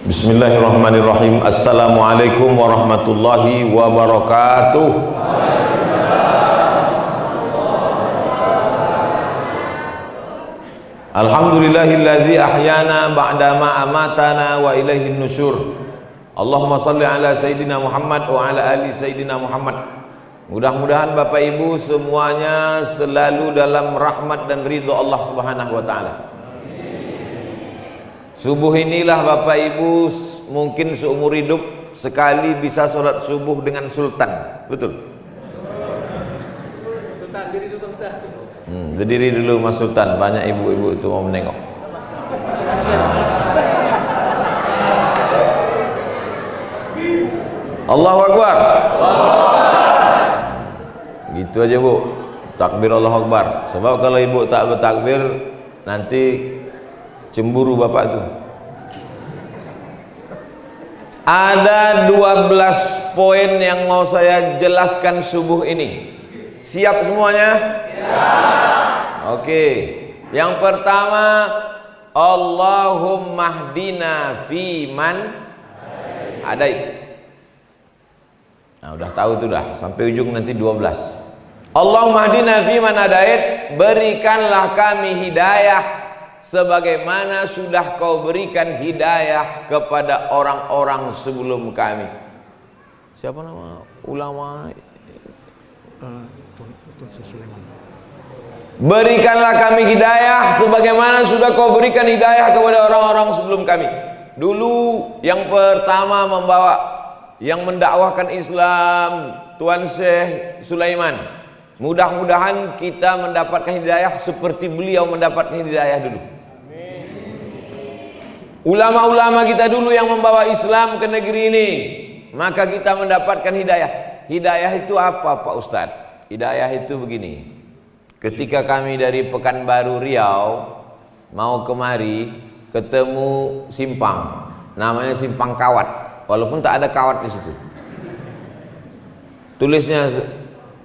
Bismillahirrahmanirrahim. Assalamualaikum warahmatullahi wabarakatuh. Alhamdulillahilladzi ahyana ba'dama amatana wa ilaihin nusyur. Allahumma salli ala Sayyidina Muhammad wa ala ali Sayyidina Muhammad. Mudah-mudahan Bapak Ibu semuanya selalu dalam rahmat dan ridho Allah Subhanahu wa ta'ala. Subuh inilah Bapak Ibu mungkin seumur hidup sekali bisa sholat subuh dengan sultan. Betul? Sultan, diri dulu Ustaz. Berdiri dulu Mas Sultan, banyak ibu-ibu itu mau menengok. Allahu Akbar. Gitu aja Bu, takbir Allahu Akbar. Sebab kalau ibu tak bertakbir nanti cemburu bapak tuh. Ada 12 poin yang mau saya jelaskan subuh ini. Siap semuanya? Siap. Oke. Yang pertama, Allahumma hdina fiman hadait. Nah, udah tahu tuh dah, sampai ujung nanti 12. Allahumma hdina fiman hadait, berikanlah kami hidayah sebagaimana sudah kau berikan hidayah kepada orang-orang sebelum kami. Siapa nama ulama? Berikanlah kami hidayah sebagaimana sudah kau berikan hidayah kepada orang-orang sebelum kami. Dulu yang pertama membawa, yang mendakwahkan Islam, Tuan Syekh Sulaiman. Mudah-mudahan kita mendapatkan hidayah seperti beliau mendapatkan hidayah dulu. Ulama-ulama kita dulu yang membawa Islam ke negeri ini, maka kita mendapatkan hidayah. Hidayah itu apa Pak Ustadz? Hidayah itu begini. Ketika kami dari Pekanbaru Riau mau kemari, ketemu simpang, namanya Simpang Kawat, walaupun tak ada kawat di situ. Tulisnya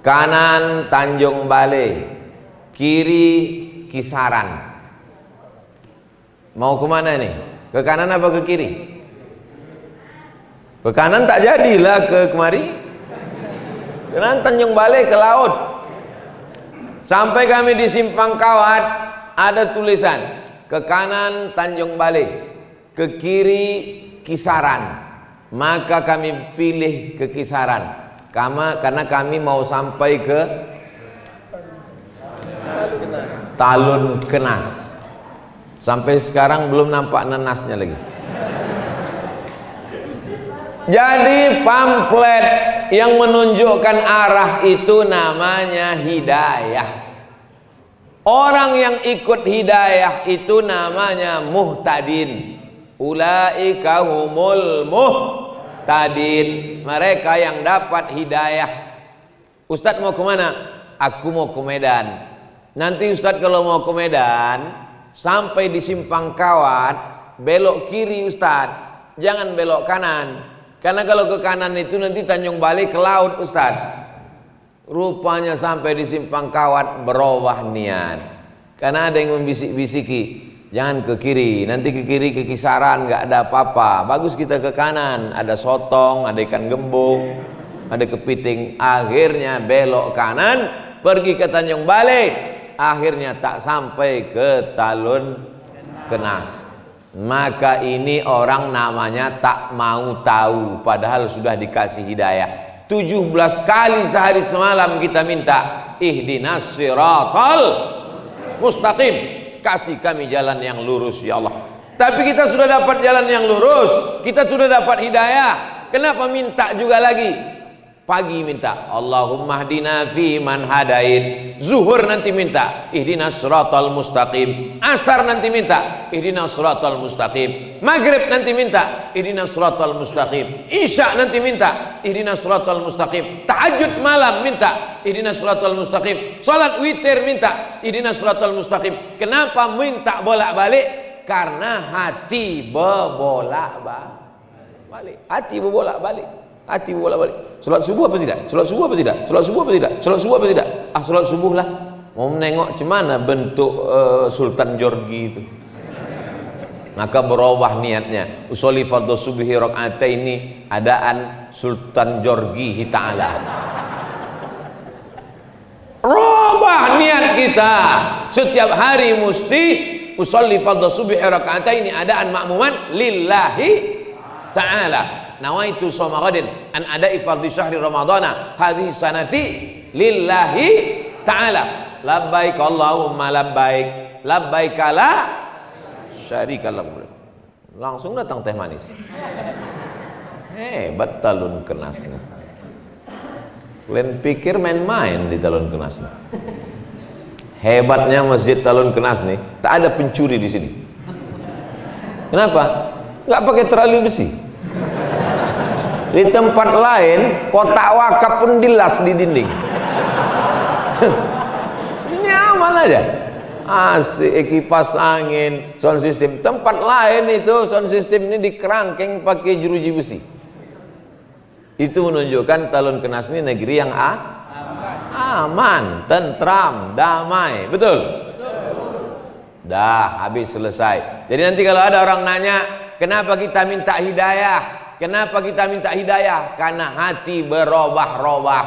kanan Tanjung Balai, kiri Kisaran. Mau kemana nih? Ke kanan apa ke kiri? Ke kanan tak jadilah ke kemari. Ke kanan Tanjung Balai ke laut. Sampai kami di Simpang Kawat, ada tulisan ke kanan Tanjung Balai, ke kiri Kisaran. Maka kami pilih ke Kisaran karena kami mau sampai ke Talun Kenas. Sampai sekarang belum nampak nenasnya lagi. Jadi pamflet yang menunjukkan arah itu namanya hidayah. Orang yang ikut hidayah itu namanya muhtadin. Ulaika humul muhtadin. Mereka yang dapat hidayah. Ustadz mau kemana? Aku mau ke Medan. Nanti Ustadz kalau mau ke Medan, sampai di Simpang Kawat, belok kiri Ustadz, jangan belok kanan. Karena kalau ke kanan itu nanti Tanjung Balai ke laut Ustadz. Rupanya sampai di Simpang Kawat berubah niat. Karena ada yang membisik-bisiki, jangan ke kiri, nanti ke kiri ke Kisaran nggak ada apa-apa. Bagus kita ke kanan, ada sotong, ada ikan gembung, ada kepiting. Akhirnya belok kanan, pergi ke Tanjung Balai. Akhirnya tak sampai ke Talun Kenas. Maka ini orang namanya tak mau tahu, padahal sudah dikasih hidayah. 17 kali sehari semalam kita minta ihdinas siratal mustaqim, kasih kami jalan yang lurus ya Allah. Tapi kita sudah dapat jalan yang lurus, kita sudah dapat hidayah, kenapa minta juga lagi? Pagi minta Allahumma hdina fiman hadait, zuhur nanti minta ihdinas siratal mustaqim, asar nanti minta ihdinas siratal mustaqim, maghrib nanti minta ihdinas siratal mustaqim, isya nanti minta ihdinas siratal mustaqim, tahajud malam minta ihdinas siratal mustaqim, salat witir minta ihdinas siratal mustaqim. Kenapa minta bolak-balik? Karena hati berbolak-balik. Hati berbolak-balik. Hati bolak-balik. Salat subuh apa tidak? Salat subuh apa tidak? Salat subuh apa tidak? Salat subuh apa tidak? Ah, salat subuh lah. Mau menengok cemana bentuk Sultan Jorgi itu. Maka berubah niatnya. Usolli fardhu subhi rakaataini adaan Sultan Jorgi Ta'ala. Rubah niat kita. Setiap hari mesti usolli fardhu subhi rakaataini adaan makmuman lillahi ta'ala. Nawaitu shoma ghadin an ada'i fardhi syahri ramadhana hadhihi sanati lillahi ta'ala. Labbaik Allahumma labbaik labbaik la syarika lak. Langsung datang teh manis. Hebat talun kenas. Kalian pikir main-main di talun kenas. Hebatnya masjid talun kenas nih, tak ada pencuri di sini. Kenapa? Nggak pakai terali besi. Di tempat lain kotak wakaf pun dilas di dinding. Nyaman aja. Asik, kipas angin, sound system. Tempat lain itu sound system ini dikerangkeng pakai jeruji besi. Itu menunjukkan Talun Kenas ini negeri yang aman, tentram, damai. Betul? Dah habis selesai. Jadi nanti kalau ada orang nanya, kenapa kita minta hidayah? Kenapa kita minta hidayah? Karena hati berubah-ubah.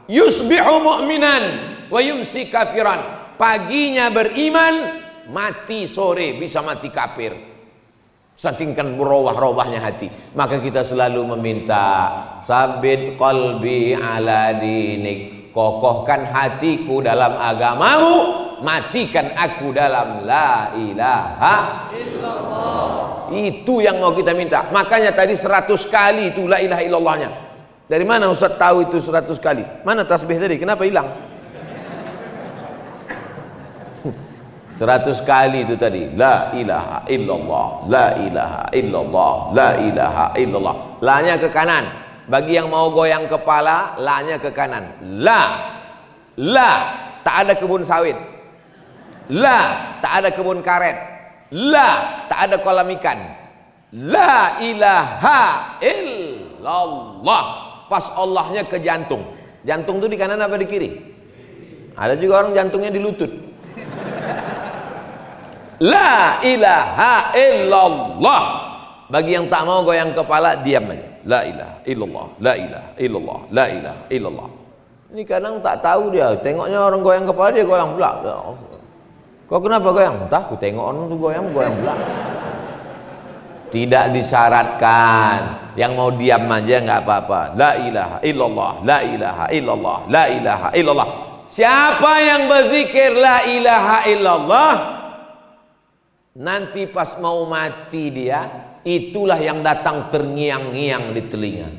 Yusbihu mu'minan wa yumsi kafiran. Paginya beriman, mati sore bisa mati kafir. Saking kan berubah-ubahnya hati. Maka kita selalu meminta, sabit qalbi ala dinik. Kokohkan hatiku dalam agamamu, matikan aku dalam la ilaha illallah. Itu yang mau kita minta. Makanya tadi 100 kali itu la ilaha illallahnya. Dari mana Ustaz tahu itu 100 kali? Mana tasbih tadi? Kenapa hilang? 100 kali itu tadi. La ilaha illallah, la ilaha illallah, la ilaha illallah. La-nya ke kanan. Bagi yang mau goyang kepala, la-nya ke kanan. La, tak ada kebun sawit. La, tak ada kebun karet. La, tak ada kolam ikan. La ilaha illallah. Pas Allahnya ke jantung. Jantung itu di kanan apa di kiri? Ada juga orang jantungnya di lutut. La ilaha illallah. Bagi yang tak mau goyang kepala, diam aja. La ilaha illallah, la ilaha illallah, la ilaha illallah. Ini kadang tak tahu dia. Tengoknya orang goyang kepala, dia goyang pula. Kau kenapa goyang? Entah, aku tengok orang tu goyang pula. Tidak disyaratkan. Yang mau diam aja nggak apa-apa. La ilaha illallah, la ilaha illallah, la ilaha illallah. Siapa yang berzikir la ilaha illallah, nanti pas mau mati dia, itulah yang datang terngiang-ngiang di telinga.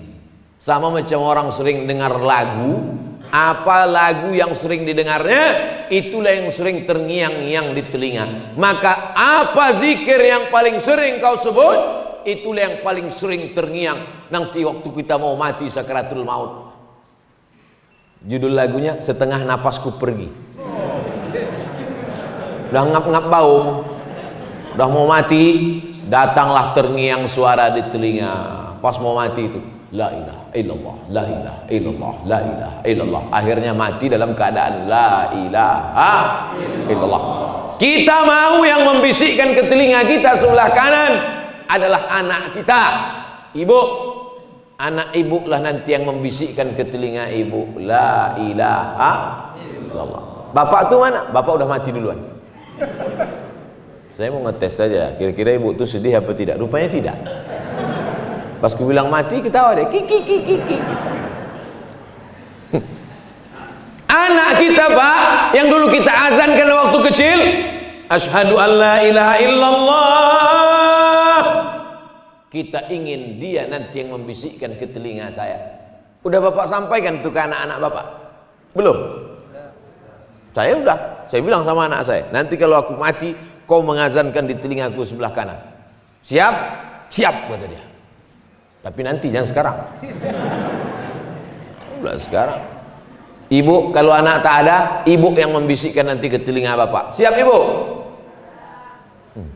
Sama macam orang sering dengar lagu, apa lagu yang sering didengarnya, itulah yang sering terngiang-ngiang di telinga. Maka apa zikir yang paling sering kau sebut, itulah yang paling sering terngiang nanti waktu kita mau mati sakaratul maut. Judul lagunya Setengah Napasku Pergi. Udah ngap-ngap bau, udah mau mati, datanglah terngiang suara di telinga. Pas mau mati itu, la ilaha illallah, la ilaha illallah, la ilaha illallah. Akhirnya mati dalam keadaan la ilaha illallah. Kita mau yang membisikkan ke telinga kita sebelah kanan adalah anak kita, ibu. Anak ibu lah nanti yang membisikkan ke telinga ibu, la ilaha illallah. Bapak tuh mana? Bapak udah mati duluan. Saya mau ngetes saja, kira-kira ibu tuh sedih apa tidak? Rupanya tidak. Pas ku bilang mati, ketawa deh. Kiki. Anak kita, Pak, yang dulu kita azankan waktu kecil, asyhadu an la ilaha illallah. Kita ingin dia nanti yang membisikkan ke telinga saya. Udah Bapak sampaikan tuh ke anak-anak Bapak? Belum? Saya udah. Saya bilang sama anak saya, nanti kalau aku mati, kau mengazankan di telingaku sebelah kanan. Siap? Siap, kata dia. Tapi nanti, jangan sekarang. Udah sekarang. Ibu, kalau anak tak ada, ibu yang membisikkan nanti ke telinga Bapak. Siap, Ibu?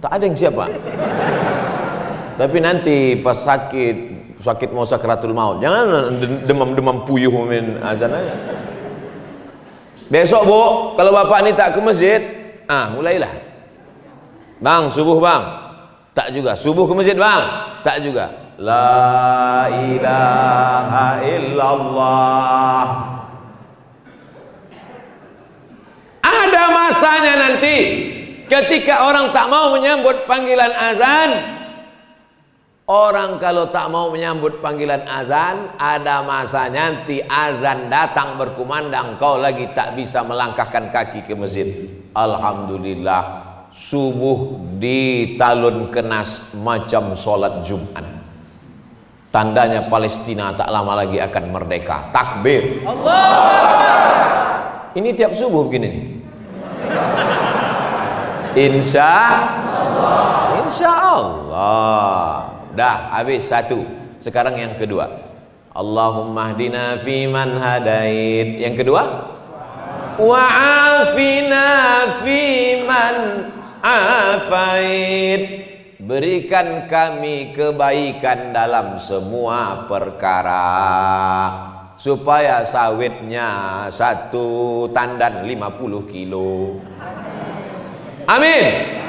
Tak ada yang siap, Pak. Tapi nanti pas sakit mau sakaratul maut, jangan demam-demam puyuh min azan aja. Besok, Bu, kalau Bapak ini tak ke masjid, mulailah. Bang, subuh bang. Tak juga. Subuh ke masjid bang? Tak juga. La ilaha illallah. Ada masanya nanti ketika orang tak mau menyambut panggilan azan. Orang kalau tak mau menyambut panggilan azan, ada masanya nanti azan datang berkumandang, kau lagi tak bisa melangkahkan kaki ke masjid. Alhamdulillah, subuh di talun kenas macam sholat Jumat. Tandanya Palestina tak lama lagi akan merdeka. Takbir. Allah. Ini tiap subuh begini nih. Insya Allah. Dah habis satu. Sekarang yang kedua. Allahumma hdina fiman hadait. Yang kedua, wa'afina fiman afait. Berikan kami kebaikan dalam semua perkara, supaya sawitnya satu tandan 50 kilo. Amin.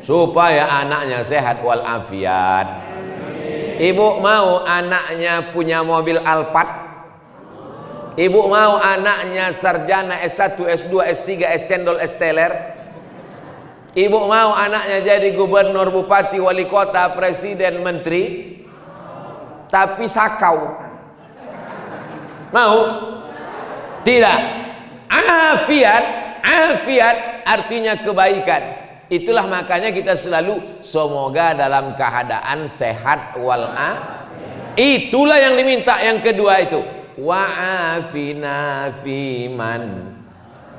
Supaya anaknya sehat walafiat. Ibu mau anaknya punya mobil Alphard? Ibu mau anaknya sarjana S1, S2, S3, S cendol, S teler? Ibu mau anaknya jadi gubernur, bupati, wali kota, presiden, menteri? Tapi sakau. Mau? Tidak. Afiat artinya kebaikan. Itulah makanya kita selalu semoga dalam keadaan sehat itulah yang diminta. Yang kedua itu wa'afina fiman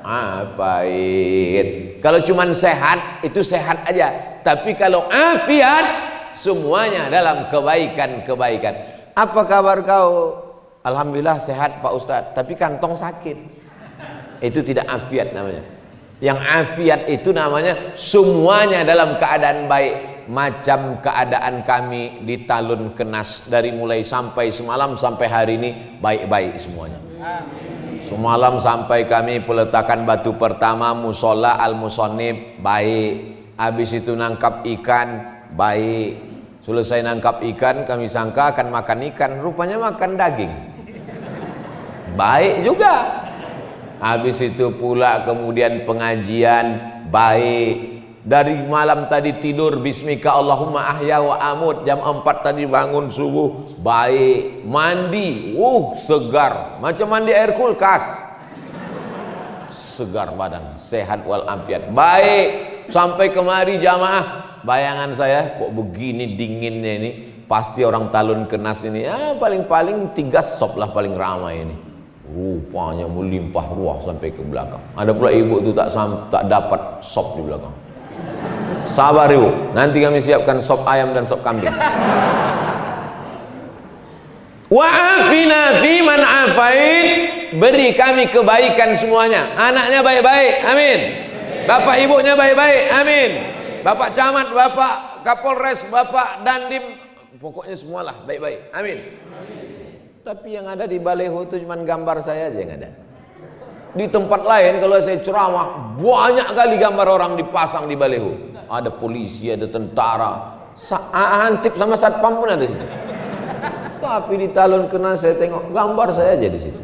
afait. Kalau cuman sehat itu sehat aja, tapi kalau afiat semuanya dalam kebaikan. Apa kabar kau? Alhamdulillah sehat Pak Ustadz, tapi kantong sakit. Itu tidak afiat namanya. Yang afiat itu namanya semuanya dalam keadaan baik. Macam keadaan kami di talun kenas, dari mulai sampai semalam sampai hari ini baik-baik semuanya. Semalam sampai kami peletakan batu pertama musola al-musonib baik. Habis itu nangkap ikan baik. Selesai nangkap ikan kami sangka akan makan ikan, rupanya makan daging. Baik juga. Habis itu pula kemudian pengajian baik. Dari malam tadi tidur bismika Allahumma ahya wa amut, jam 4 tadi bangun subuh baik. Mandi segar macam mandi air kulkas, segar badan, sehat walafiat baik. Sampai kemari jamaah, bayangan saya kok begini dinginnya ini, pasti orang talun kenas ini paling-paling 3 sop lah paling ramai ini. Rupanya melimpah ruah sampai ke belakang. Ada pula ibu tu tak dapat sop di belakang. Sabar ibu, nanti kami siapkan sop ayam dan sop kambing. Wa'afina fiman afait. Beri kami kebaikan semuanya. Anaknya baik-baik, amin. Bapak ibunya baik-baik, amin. Bapak camat, bapak kapolres, bapak dandim, pokoknya semualah baik-baik, amin. Tapi yang ada di baleho itu cuma gambar saya aja yang ada. Di tempat lain kalau saya ceramah banyak kali gambar orang dipasang di baleho. Ada polisi, ada tentara, Hansip sama satpam pun ada di situ. Tapi di talun kenas saya tengok gambar saya aja di situ.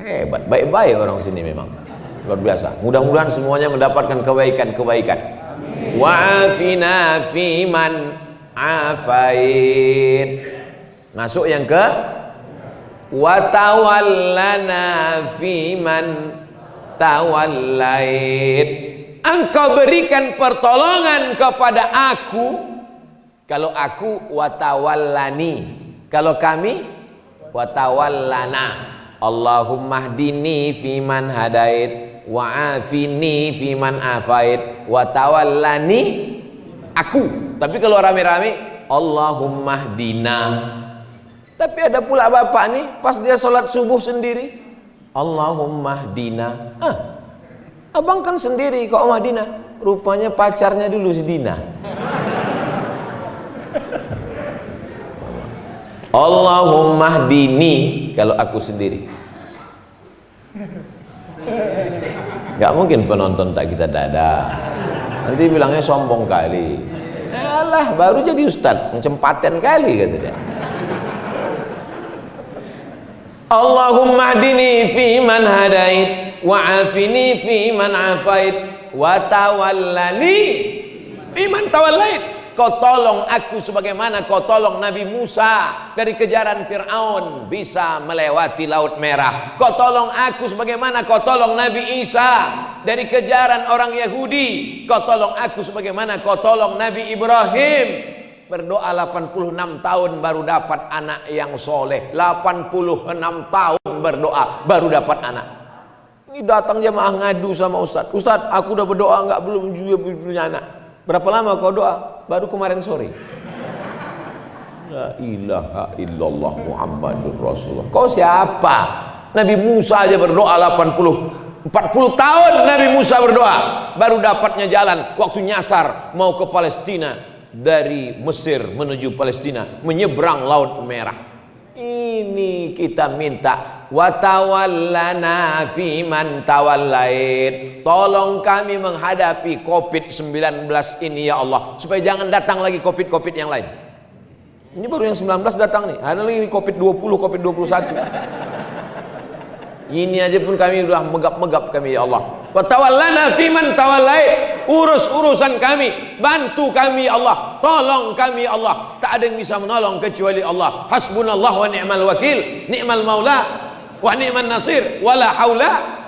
Hebat, baik-baik orang sini memang. Luar biasa. Mudah-mudahan semuanya mendapatkan kebaikan-kebaikan. Wa'afina fiman afait. Masuk yang ke watawallana fiman tawallait. Engkau berikan pertolongan kepada aku. Kalau aku watawallani, kalau kami watawallana. Allahumma hdini fiman hadait wa'afini fiman afait watawallani aku. Tapi kalau rame-rame Allahumma hdina. Tapi ada pula bapak nih pas dia sholat subuh sendiri Allahumma hdina. Abang kan sendiri kok Madinah. Rupanya pacarnya dulu si Dina. Allahumma hdini kalau aku sendiri. Gak mungkin penonton tak kita dada. Nanti bilangnya sombong kali. Alah, baru jadi ustaz, macam paten kali kata dia. Allahumma hdini fi man hadait wa afini fi man afait wa tawallani fi man tawallait. Kau tolong aku sebagaimana kau tolong Nabi Musa dari kejaran Fir'aun bisa melewati Laut Merah. Kau tolong aku sebagaimana kau tolong Nabi Isa dari kejaran orang Yahudi. Kau tolong aku sebagaimana kau tolong Nabi Ibrahim. Berdoa 86 tahun baru dapat anak yang soleh. 86 tahun berdoa baru dapat anak. Ini datang jemaah ngadu sama Ustaz. Ustaz, aku udah berdoa enggak belum juga punya anak. Berapa lama kau doa? Baru kemarin sore. La ilaha illallah Muhammadur Rasulullah. Kau siapa? Nabi Musa aja berdoa 40 tahun Nabi Musa berdoa baru dapatnya jalan waktu nyasar mau ke Palestina dari Mesir menuju Palestina menyeberang Laut Merah. Ini kita minta wa tawallana fi man tawallait. Tolong kami menghadapi Covid-19 ini ya Allah, supaya jangan datang lagi Covid yang lain. Ini baru yang 19 datang nih. Ada lagi Covid-20, Covid-21. Ini aja pun kami sudah megap-megap kami ya Allah. Wa tawallana fi man tawallait. Urus urusan kami, bantu kami ya Allah, tolong kami ya Allah. Tak ada yang bisa menolong kecuali Allah. Hasbunallah wa ni'mal wakil, ni'mal maula wa ni'man nasir, wala haula.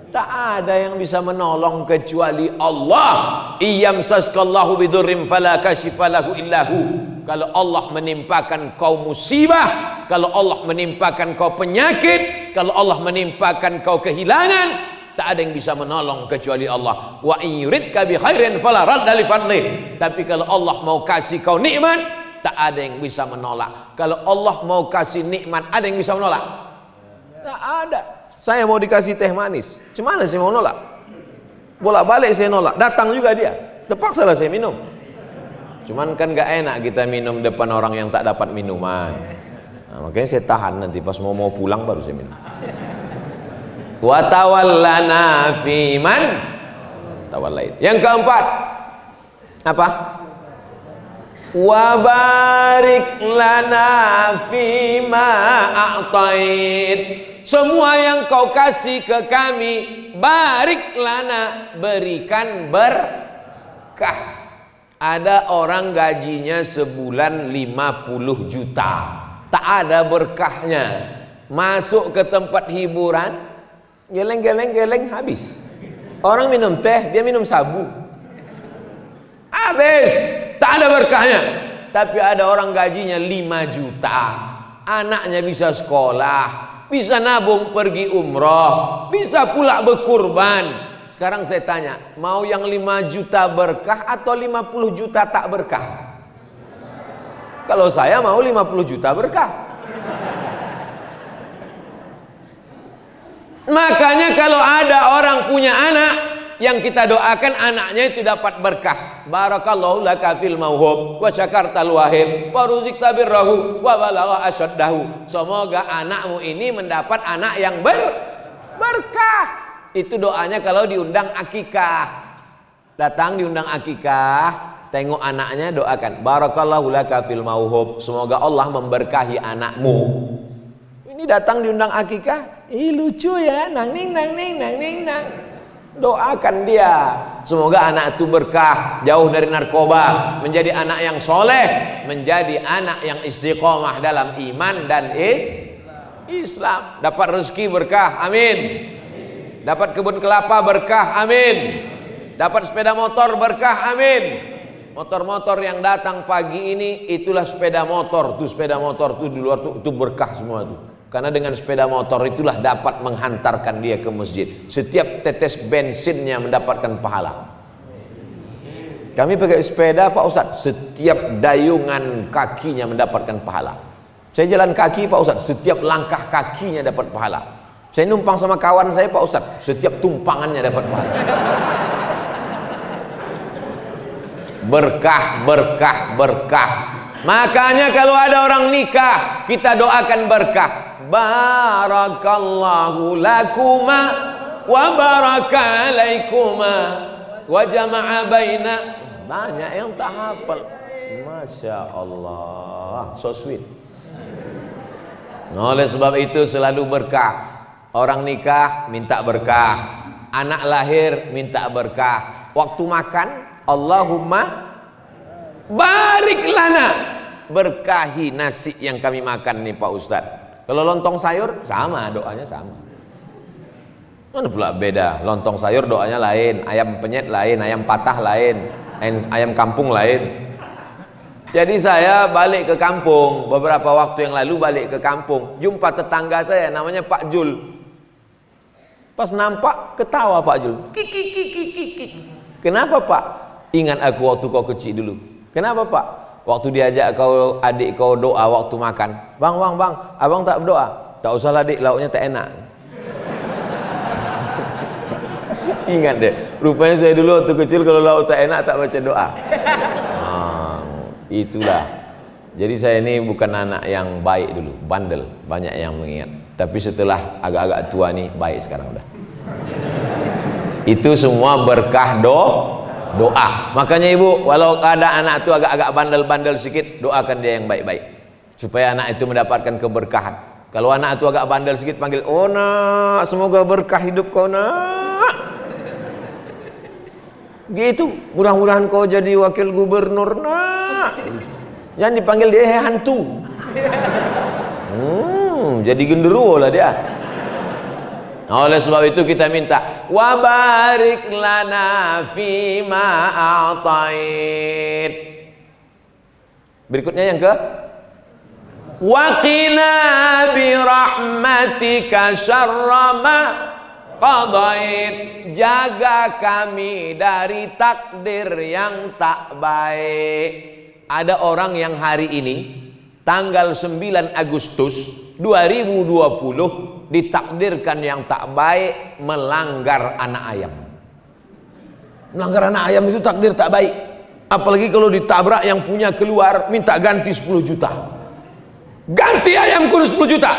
Tak ada yang bisa menolong kecuali Allah. Iyamsaskallahu bidurrim fala kashifa lahu illahu. Kalau Allah menimpakan kau musibah, kalau Allah menimpakan kau penyakit, kalau Allah menimpakan kau kehilangan, tak ada yang bisa menolong kecuali Allah. Wa in yuridka bi khairin fala radda li fadlih. Tapi kalau Allah mau kasih kau nikmat, tak ada yang bisa menolak. Kalau Allah mau kasih nikmat, ada yang bisa menolak? Tak ada. Saya mau dikasih teh manis, gimana saya mau nolak? Bolak-balik saya nolak, datang juga dia, terpaksa lah saya minum. Cuman kan gak enak kita minum depan orang yang tak dapat minuman. Nah, makanya saya tahan, nanti pas mau pulang baru saya minum. Wa tawallana fi man tawallait. Yang keempat apa? Wa barik lana fi ma a'tait. Semua yang kau kasih ke kami, barik lana, berikan berkah. Ada orang gajinya sebulan 50 juta, tak ada berkahnya. Masuk ke tempat hiburan, geleng habis. Orang minum teh, dia minum sabu, habis, tak ada berkahnya. Tapi ada orang gajinya 5 juta, anaknya bisa sekolah, bisa nabung pergi umroh, bisa pula berkurban. Sekarang saya tanya, mau yang 5 juta berkah atau 50 juta tak berkah? Kalau saya mau 50 juta berkah. Makanya kalau ada orang punya anak, yang kita doakan anaknya itu dapat berkah. Barakallahu laka fil mauhub wa syakartal wahib wa ruzikta birrahu wa balagha asyaddahu. Semoga anakmu ini mendapat anak yang berkah. Itu doanya kalau diundang akikah. Datang diundang akikah, tengok anaknya, doakan barakallahu laka fil mauhub, semoga Allah memberkahi anakmu. Ini datang diundang akikah, lucu ya, nang ning. Doakan dia, semoga anak itu berkah, jauh dari narkoba, menjadi anak yang soleh, menjadi anak yang istiqomah dalam iman dan Islam. Dapat rezeki berkah, amin. Dapat kebun kelapa berkah, amin. Dapat sepeda motor berkah, amin. Motor-motor yang datang pagi ini, itulah sepeda motor. Tuh sepeda motor tuh di luar tuh, itu berkah semua tuh. Karena dengan sepeda motor itulah dapat menghantarkan dia ke masjid. Setiap tetes bensinnya mendapatkan pahala. Kami pakai sepeda Pak Ustadz, setiap dayungan kakinya mendapatkan pahala. Saya jalan kaki Pak Ustadz, setiap langkah kakinya dapat pahala. Saya numpang sama kawan saya Pak Ustadz, setiap tumpangannya dapat pahala. Berkah. Makanya kalau ada orang nikah, kita doakan berkah. Barakallahu lakuma wa baraka alaikuma wa jama'a baina Banyak yang tak hafal. Masya Allah, so sweet. Oleh sebab itu selalu berkah. Orang nikah minta berkah, anak lahir minta berkah. Waktu makan, Allahumma barik lana, berkahi nasi yang kami makan nih Pak Ustadz. Kalau lontong sayur sama, doanya sama. Mana pula beda? Lontong sayur doanya lain, ayam penyet lain, ayam patah lain, ayam kampung lain. Jadi saya balik ke kampung beberapa waktu yang lalu, balik ke kampung, jumpa tetangga saya namanya Pak Jul. Pas nampak ketawa Pak Jul. Kiki. Kenapa Pak? Ingat aku waktu kau kecil dulu. Kenapa Pak? Waktu diajak kau adik kau doa waktu makan. Bang, abang tak berdoa. Tak usah lah dik, lauknya tak enak. Ingat deh, rupanya saya dulu waktu kecil kalau lauk tak enak tak baca doa. Itulah. Jadi saya ini bukan anak yang baik dulu, bandel, banyak yang mengingat. Tapi setelah agak-agak tua nih baik sekarang udah. Itu semua berkah doa. Makanya ibu, walau ada anak itu agak-agak bandel-bandel sedikit, doakan dia yang baik-baik supaya anak itu mendapatkan keberkahan. Kalau anak itu agak bandel sedikit, panggil, oh nak, semoga berkah hidup kau nak. Gitu, mudah-mudahan kau jadi wakil gubernur nak. Jangan dipanggil dia hantu. Jadi genderuwo lah dia. Nah, oleh sebab itu kita minta wa barik lana fima a'tait. Berikutnya yang ke wa qina bi rahmatika syarra ma qadait. Jaga kami dari takdir yang tak baik. Ada orang yang hari ini tanggal 9 Agustus 2020 ditakdirkan yang tak baik melanggar anak ayam. Melanggar anak ayam itu takdir tak baik. Apalagi kalau ditabrak yang punya keluar minta ganti 10 juta. Ganti ayam kudu 10 juta.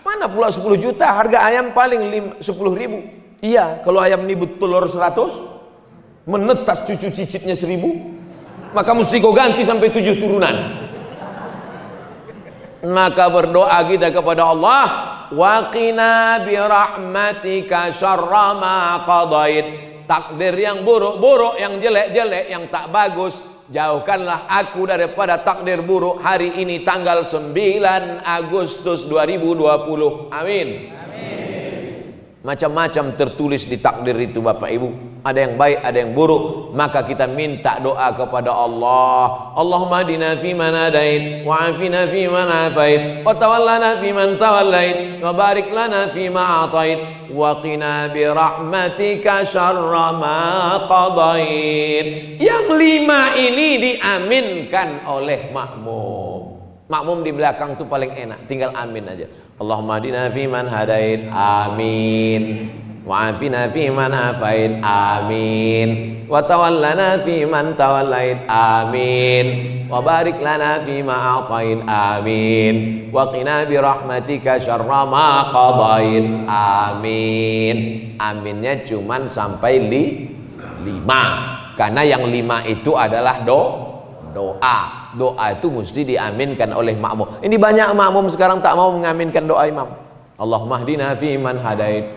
Mana pula 10 juta? Harga ayam paling 10.000. Iya, kalau ayam ini bertelur 100, menetas cucu cicitnya 1.000, maka mesti kau ganti sampai 7 turunan. Maka berdoa kita kepada Allah, wa qina bi rahmatika syarra ma qadait. Takdir yang buruk-buruk, yang jelek-jelek, yang tak bagus, jauhkanlah aku daripada takdir buruk hari ini tanggal 9 Agustus 2020. Amin. Macam-macam tertulis di takdir itu Bapak Ibu. Ada yang baik, ada yang buruk. Maka kita minta doa kepada Allah. Allahumma hadina fi man hadait, wa afina fi man afait, wa tawallana fi man tawallait, wa barik lana fi ma atait, wa qina bi rahmatika syarra ma qadait. Yang 5 ini diaminkan oleh makmum. Makmum di belakang itu paling enak, tinggal amin aja. Allahumma hadina fi man hadait, amin. Wa afina fi man afait, amin. Wa tawallana fi man tawallait, amin. Wa barik lana fi ma a'tait, amin. Wa qina bi rahmatika syarra ma qadait, amin. Aminnya cuman sampai 5. Karena yang 5 itu adalah doa. Doa itu mesti diaminkan oleh makmum. Ini banyak makmum sekarang tak mau mengaminkan doa imam. Allahumma hdina fi man hadait.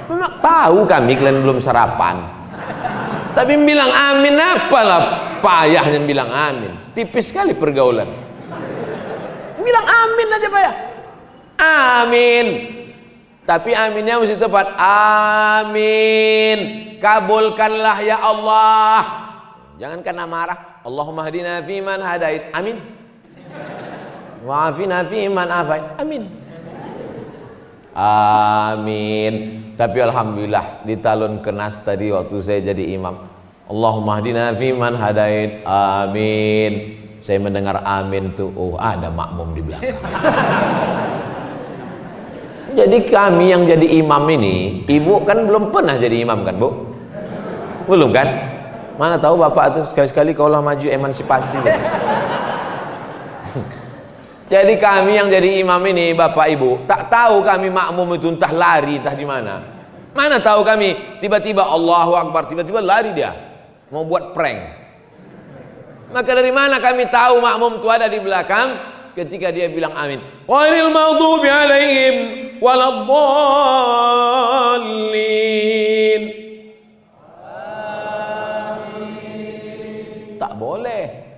Memang tahu kami kalian belum sarapan. Tapi bilang amin apalah payahnya bilang amin. Tipis sekali pergaulan. Bilang amin aja payah. Amin. Tapi aminnya mesti tepat. Amin. Kabulkanlah ya Allah. Jangan kena marah. Allahumma hadina fi man hadait. Amin. Wa afina fi man afait. Amin. Amin. Tapi alhamdulillah di talun kenas tadi waktu saya jadi imam. Allahumma hadina fi man hadait. Amin. Saya mendengar amin tuh, oh ada makmum di belakang. Jadi kami yang jadi imam ini, ibu kan belum pernah jadi imam kan Bu? Belum kan? Mana tahu bapak tuh sekali-sekali kaulah maju emansipasi. Jadi kami yang jadi imam ini bapak ibu, tak tahu kami makmum itu entah lari entah di mana. Mana tahu kami, tiba-tiba Allahu Akbar, tiba-tiba lari dia mau buat prank. Maka dari mana kami tahu makmum itu ada di belakang ketika dia bilang amin? Ghairil maghdubi alaihim waladdallin. Tak boleh.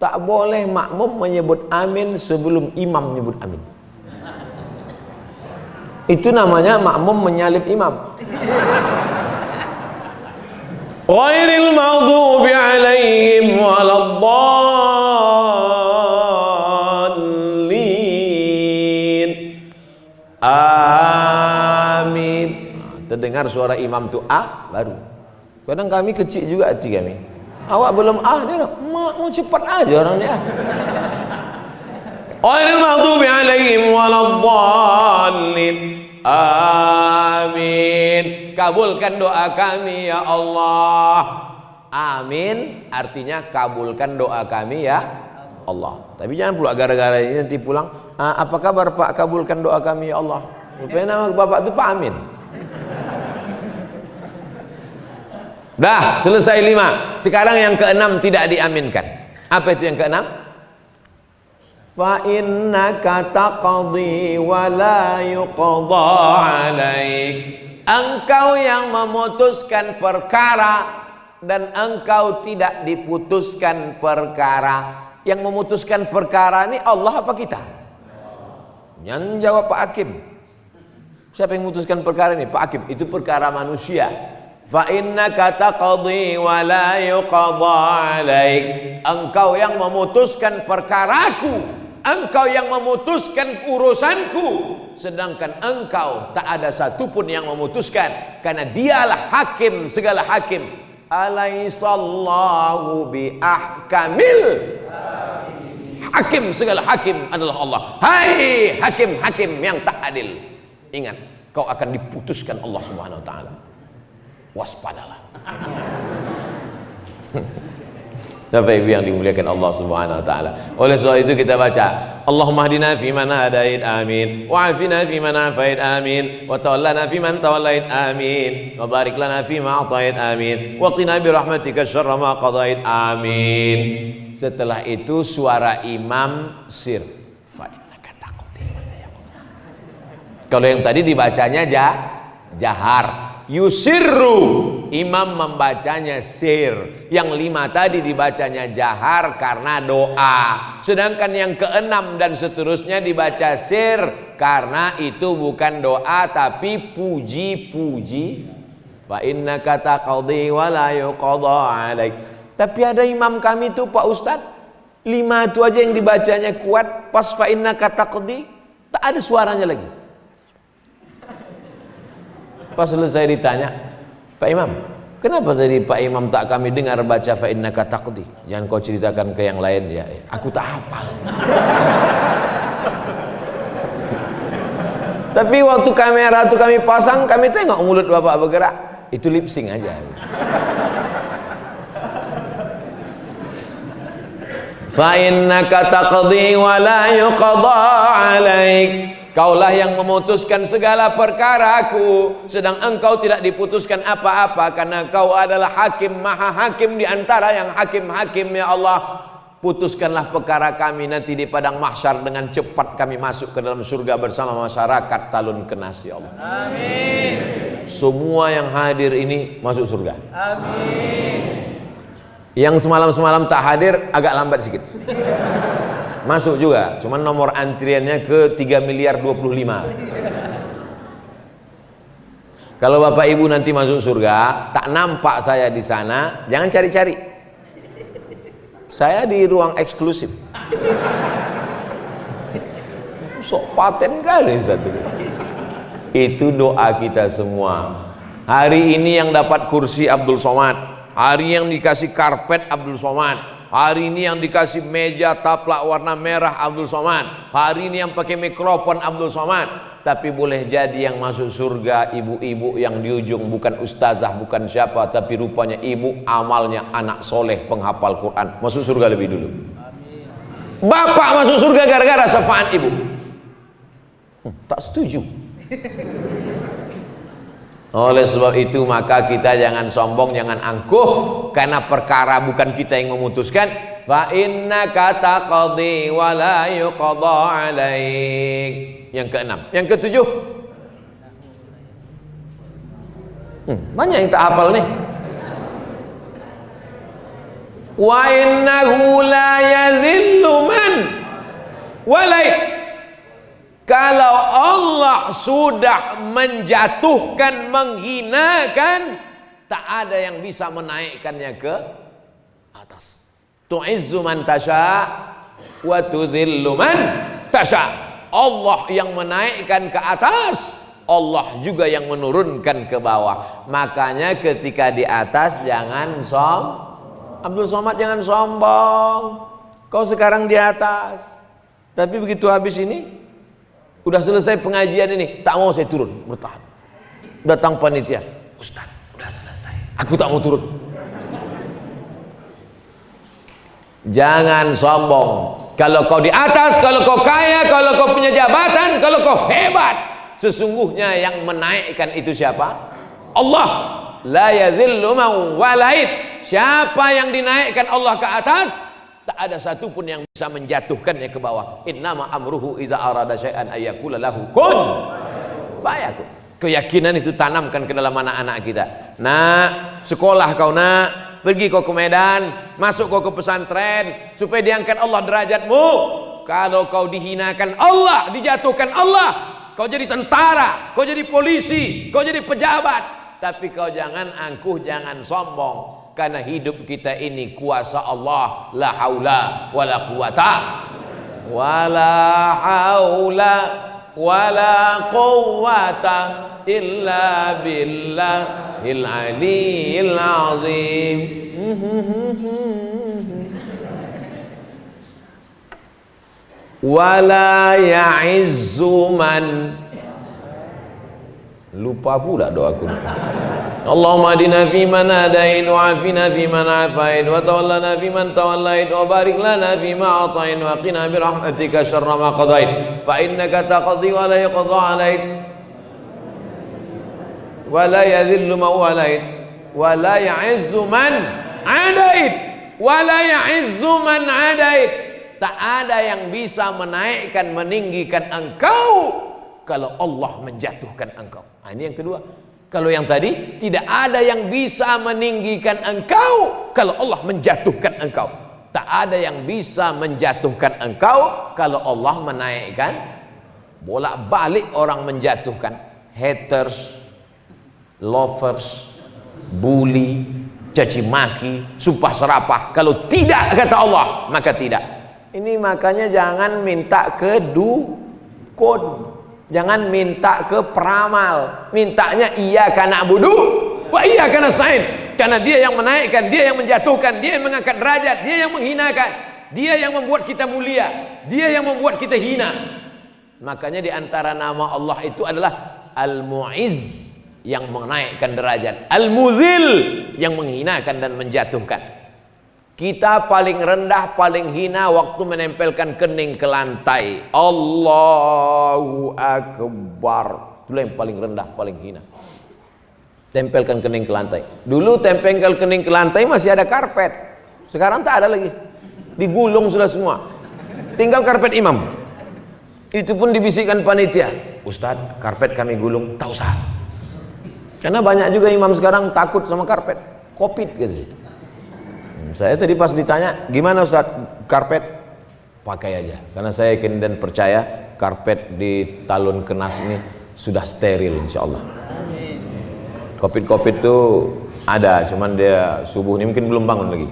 Tak boleh makmum menyebut amin sebelum imam menyebut amin. Itu namanya makmum menyalip imam. Ghairil maghdubi alaihim waladdallin. Amin. Terdengar suara imam tu baru. Kadang kami kecil juga hati kami. Awak belum dia nak, mak mau cepat aja orang ni Ghairil maghdubi alaihim waladdallin. Amin. Kabulkan doa kami ya Allah. Amin artinya kabulkan doa kami ya Allah. Tapi jangan pula gara-gara ini nanti pulang, apa kabar Pak, kabulkan doa kami ya Allah. Rupanya nama bapak itu Pak Amin. Dah selesai 5. Sekarang yang ke-6 tidak diaminkan. Apa itu yang ke-6? Fa innaka taqdi wa la yuqda alaik. Engkau yang memutuskan perkara dan engkau tidak diputuskan perkara. Yang memutuskan perkara ini Allah apa kita? Yang jawab Pak Hakim. Siapa yang memutuskan perkara ini? Pak Hakim. Itu perkara manusia. Fa innaka taqdi wa la yuqda alaik. Engkau yang memutuskan perkaraku, engkau yang memutuskan urusanku, sedangkan engkau tak ada satupun yang memutuskan, karena dialah hakim segala hakim. Alaihissallahu bi ahkamil hakim, segala hakim adalah Allah. Hai hakim-hakim yang tak adil, ingat kau akan diputuskan Allah Subhanahu wa taala. Waspadalah. Bapak Ibu yang dimuliakan Allah Subhanahu wa taala. Oleh sebab itu kita baca, Allahumma hdina fi man hadait, amin. Wa afina fi man afait, amin. Wa tawallana fi man tawallait, amin. Wa barik lana fi ma atait, amin. Wa qina bi rahmatika syarra ma qadait, amin. Setelah itu suara imam sir. Fa innaka taqdi. Kalau yang tadi dibacanya jahar. Yusirru, imam membacanya sir. Yang 5 tadi dibacanya jahar karena doa. Sedangkan yang ke-6 dan seterusnya dibaca sir karena itu bukan doa tapi puji-puji. Fa innaka taqdi wa la yuqda alaik. Tapi ada imam kami itu Pak Ustadz, 5 itu aja yang dibacanya kuat, pas fa innaka taqdi tak ada suaranya lagi. Pas selesai ditanya, Pak Imam, kenapa tadi Pak Imam tak kami dengar baca fa innaka taqdi? Jangan kau ceritakan ke yang lain ya. Aku tak hafal. Tapi waktu kamera itu kami pasang, kami tengok mulut Bapak bergerak. Itu lip sync aja. Fa innaka taqdi wa la yuqda alaik. Kaulah yang memutuskan segala perkaraku, sedang engkau tidak diputuskan apa-apa, karena kau adalah hakim, maha hakim di antara yang hakim-hakim ya Allah. Putuskanlah perkara kami nanti di padang mahsyar, dengan cepat kami masuk ke dalam surga bersama masyarakat Talun Kenas ya Allah. Amin. Semua yang hadir ini masuk surga. Amin. Yang semalam-semalam tak hadir agak lambat sedikit. Masuk juga, cuman nomor antriannya ke 3.025.000.000. Kalau Bapak Ibu nanti masuk surga, tak nampak saya di sana, jangan cari-cari. Saya di ruang eksklusif. Sok paten kali satu. Itu doa kita semua. Hari ini yang dapat kursi Abdul Somad, hari yang dikasih karpet Abdul Somad, hari ini yang dikasih meja taplak warna merah Abdul Somad, hari ini yang pakai mikrofon Abdul Somad. Tapi boleh jadi yang masuk surga ibu-ibu yang di ujung bukan ustazah, bukan siapa, tapi rupanya ibu amalnya anak soleh penghafal Quran, masuk surga lebih dulu. Bapak masuk surga gara-gara syafaat ibu. Tak setuju. Oleh sebab itu maka kita jangan sombong, jangan angkuh, karena perkara bukan kita yang memutuskan. Fa innaka taqdi wa la yuqda alaik. Yang keenam. Yang ketujuh, banyak yang tak hafal nih. Wa innahu la yadhillu man walai. Kalau Allah sudah menjatuhkan, menghinakan, tak ada yang bisa menaikkannya ke atas. Tu'izzu man tasha wa tudhillu man tasha. Allah yang menaikkan ke atas, Allah juga yang menurunkan ke bawah. Makanya ketika di atas jangan Abdul Somad, jangan sombong. Kau sekarang di atas, tapi begitu habis ini, udah selesai pengajian ini, tak mau saya turun, bertahan. Datang panitia, Ustaz, udah selesai, aku tak mau turun. Jangan sombong. Kalau kau di atas, kalau kau kaya, kalau kau punya jabatan, kalau kau hebat, sesungguhnya yang menaikkan itu siapa? Allah. La yadhillu man walait. Siapa yang dinaikkan Allah ke atas, tak ada satupun yang bisa menjatuhkannya ke bawah. Innama amruhu iza arada syai'an ayyakula lahu kun fayakun. Keyakinan itu tanamkan ke dalam anak-anak kita. Nak, sekolah kau nak, pergi kau ke Medan, masuk kau ke pesantren, supaya diangkat Allah derajatmu. Kalau kau dihinakan Allah, dijatuhkan Allah, kau jadi tentara, kau jadi polisi, kau jadi pejabat, tapi kau jangan angkuh, jangan sombong. Karena hidup kita ini kuasa Allah. La haula wala quwata wala haula wala quwata illa billahil aliyil azim. Wala ya'izzu man, lupa pula doaku. Allahumma adina fi man hadain wa afina fi man afain wa tawallana fi man tawallait wa barik lana fi ma atain wa qina bi rahmatika syarra ma qadait fa innaka taqdi wa la yuqda alaik wa la yadhillu man walait wa la ya'izzu man adait wa la ya'izzu man adait. Tak ada yang bisa menaikkan, meninggikan engkau kalau Allah menjatuhkan engkau. Nah, ini yang kedua. Kalau yang tadi, tidak ada yang bisa meninggikan engkau kalau Allah menjatuhkan engkau. Tak ada yang bisa menjatuhkan engkau kalau Allah menaikkan. Bolak-balik orang menjatuhkan. Haters, lovers, bully, caci maki, sumpah serapah. Kalau tidak kata Allah, maka tidak. Ini makanya jangan minta ke dukun. Jangan minta ke peramal, mintanya iyyaka na'budu wa iyyaka nasta'in. Karena dia yang menaikkan, dia yang menjatuhkan, dia yang mengangkat derajat, dia yang menghinakan, dia yang membuat kita mulia, dia yang membuat kita hina. Makanya di antara nama Allah itu adalah Al-Mu'izz, yang menaikkan derajat, Al-Muzil, yang menghinakan dan menjatuhkan. Kita paling rendah, paling hina waktu menempelkan kening ke lantai. Allahu Akbar. Itulah yang paling rendah, paling hina. Tempelkan kening ke lantai. Dulu tempelkan kening ke lantai masih ada karpet. Sekarang tak ada lagi. Digulung sudah semua. Tinggal karpet imam. Itu pun dibisikkan panitia. Ustadz, karpet kami gulung. Tak usah. Karena banyak juga imam sekarang takut sama karpet. Covid gitu. Saya tadi pas ditanya, gimana Ustaz karpet? Pakai aja, karena saya yakin dan percaya karpet di Talun Kenas ini sudah steril insya Allah. Covid itu ada, cuman dia subuh ini mungkin belum bangun lagi.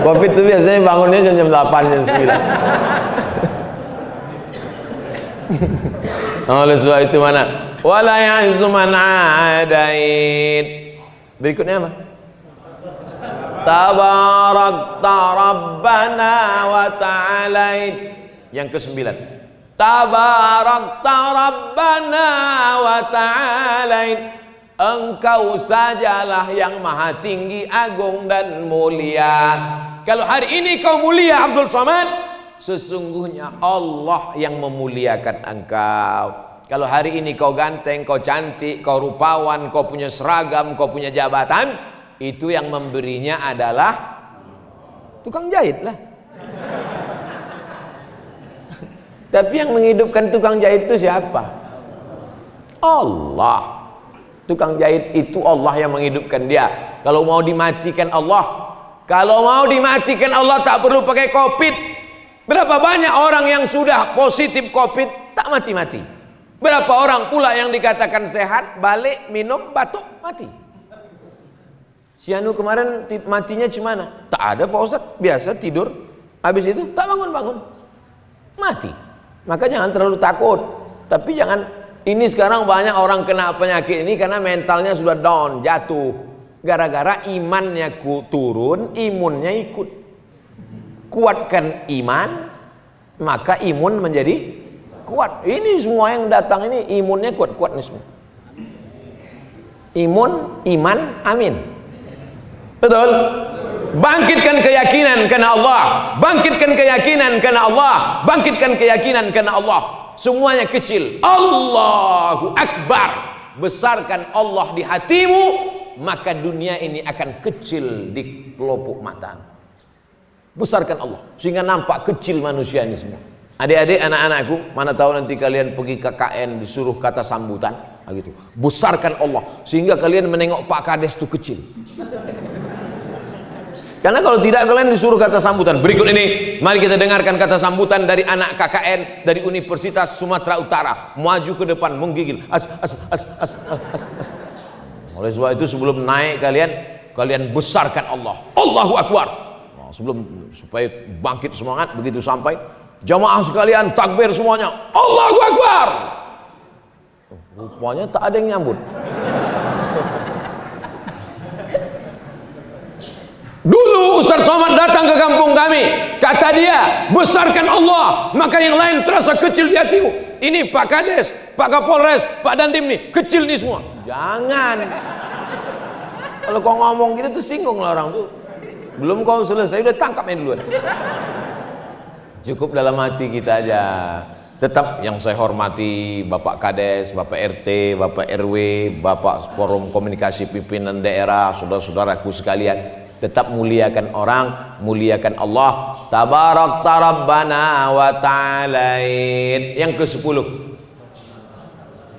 Covid itu biasanya bangunnya jam 8, jam 9. Oleh sebab itu mana? Wala ya'izzu man adait. Berikutnya apa? Tabarakta Rabbana wa ta'alait. Yang ke-9. Tabarakta Rabbana wa ta'alait. Engkau sajalah yang maha tinggi, agung dan mulia. Kalau hari ini kau mulia Abdul Somad, Sesungguhnya Allah yang memuliakan engkau. Kalau hari ini kau ganteng, kau cantik, kau rupawan, kau punya seragam, kau punya jabatan, itu yang memberinya adalah tukang jahit lah. Tapi yang menghidupkan tukang jahit itu siapa? Allah. Tukang jahit itu Allah yang menghidupkan dia. Kalau mau dimatikan Allah, kalau mau dimatikan Allah tak perlu pakai COVID. Berapa banyak orang yang sudah positif COVID tak mati-mati. Berapa orang pula yang dikatakan sehat, balik minum batuk mati. Si Anu kemarin matinya gimana? Tak ada Pak Ustadz, biasa tidur. Habis itu tak bangun-bangun, mati. Maka jangan terlalu takut. Tapi jangan, ini sekarang banyak orang kena penyakit ini karena mentalnya sudah down, jatuh. Gara-gara imannya turun, imunnya ikut. Kuatkan iman, maka imun menjadi kuat. Ini semua yang datang ini imunnya kuat-kuat nih semua. Imun, iman, amin. Betul? Bangkitkan keyakinan karena Allah. Bangkitkan keyakinan karena Allah. Bangkitkan keyakinan karena Allah. Semuanya kecil. Allahu Akbar. Besarkan Allah di hatimu, maka dunia ini akan kecil di pelupuk mata. Besarkan Allah sehingga nampak kecil manusia ini semua. Adik-adik, anak-anakku, mana tahu nanti kalian pergi KKN disuruh kata sambutan, gitu. Besarkan Allah sehingga kalian menengok Pak Kades itu kecil. Karena kalau tidak kalian disuruh kata sambutan. Berikut ini mari kita dengarkan kata sambutan dari anak KKN dari Universitas Sumatera Utara. Maju ke depan menggigil. Oleh sebab itu sebelum naik kalian besarkan Allah. Allahu Akbar. Sebelum supaya bangkit semangat, begitu sampai jamaah sekalian takbir semuanya, Allahu Akbar. Rupanya tak ada yang nyambut. Dulu Ustaz Somad datang ke kampung kami, kata dia besarkan Allah, maka yang lain terasa kecil di hatimu. Ini Pak Kades, Pak Kapolres, Pak Dandim nih kecil nih semua. Jangan. Kalau kau ngomong gitu tuh singgung lah orang tuh. Belum kau selesai udah tangkapnya duluan. Cukup dalam hati kita aja. Tetap yang saya hormati Bapak Kades, Bapak RT, Bapak RW, Bapak Forum Komunikasi Pimpinan Daerah, saudara-saudaraku sekalian, tetap muliakan orang, muliakan Allah. Tabarakta Rabbana wa ta'alain. Yang ke-10.